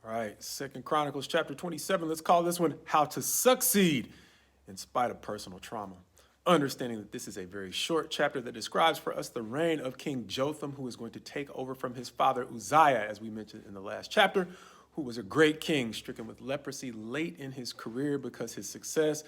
All right, Second Chronicles chapter 27. Let's call this one How to Succeed in Spite of Personal Trauma. Understanding that this is a very short chapter that describes for us the reign of King Jotham, who is going to take over from his father Uzziah, as we mentioned in the last chapter, who was a great king, stricken with leprosy late in his career because his success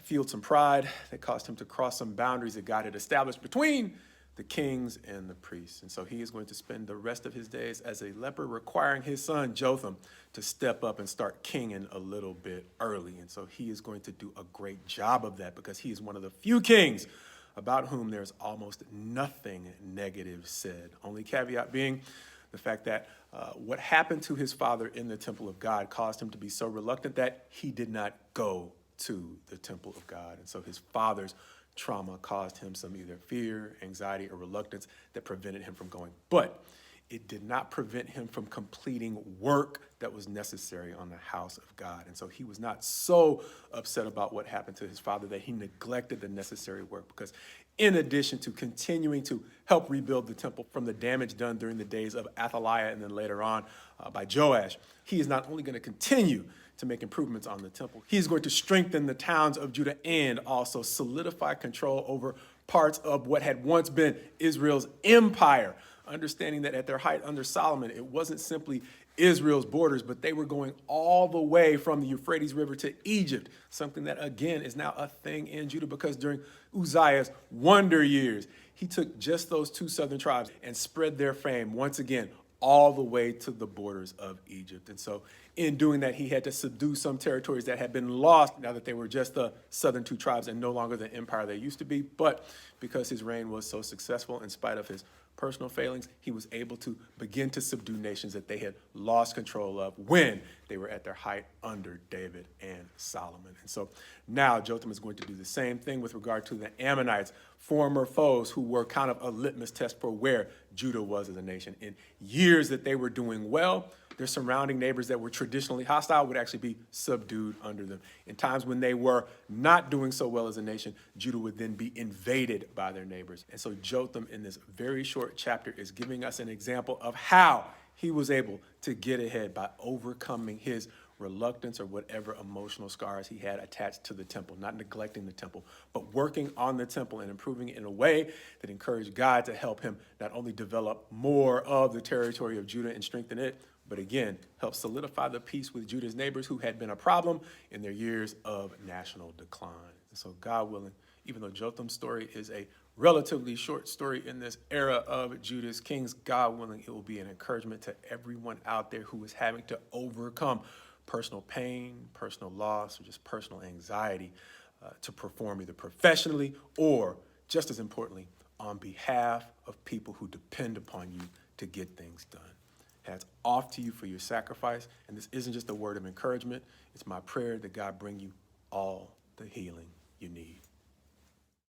fueled some pride that caused him to cross some boundaries that God had established between the kings and the priests. And so he is going to spend the rest of his days as a leper, requiring his son Jotham to step up and start kinging a little bit early. And so he is going to do a great job of that because he is one of the few kings about whom there's almost nothing negative said. Only caveat being the fact that what happened to his father in the temple of God caused him to be so reluctant that he did not go to the temple of God. And so his father's trauma caused him some either fear, anxiety, or reluctance that prevented him from going. But it did not prevent him from completing work that was necessary on the house of God. And so he was not so upset about what happened to his father that he neglected the necessary work, because in addition to continuing to help rebuild the temple from the damage done during the days of Athaliah and then later on by Joash, he is not only going to continue to make improvements on the temple, he's going to strengthen the towns of Judah and also solidify control over parts of what had once been Israel's empire. Understanding that at their height under Solomon, it wasn't simply Israel's borders, but they were going all the way from the Euphrates River to Egypt, something that, again, is now a thing in Judah because during Uzziah's wonder years, he took just those two southern tribes and spread their fame once again all the way to the borders of Egypt. And so in doing that, he had to subdue some territories that had been lost now that they were just the southern two tribes and no longer the empire they used to be. But because his reign was so successful in spite of his personal failings, he was able to begin to subdue nations that they had lost control of when they were at their height under David and Solomon. And so now Jotham is going to do the same thing with regard to the Ammonites, former foes who were kind of a litmus test for where Judah was as a nation. In years that they were doing well, their surrounding neighbors that were traditionally hostile would actually be subdued under them. In times when they were not doing so well as a nation, Judah would then be invaded by their neighbors. And so Jotham, in this very short chapter, is giving us an example of how he was able to get ahead by overcoming his reluctance or whatever emotional scars he had attached to the temple, not neglecting the temple, but working on the temple and improving it in a way that encouraged God to help him not only develop more of the territory of Judah and strengthen it, but again, help solidify the peace with Judah's neighbors who had been a problem in their years of national decline. And so God willing, even though Jotham's story is a relatively short story in this era of Judah's kings, God willing, it will be an encouragement to everyone out there who is having to overcome personal pain, personal loss, or just personal anxiety to perform either professionally or, just as importantly, on behalf of people who depend upon you to get things done. Hats off to you for your sacrifice. And this isn't just a word of encouragement. It's my prayer that God bring you all the healing you need.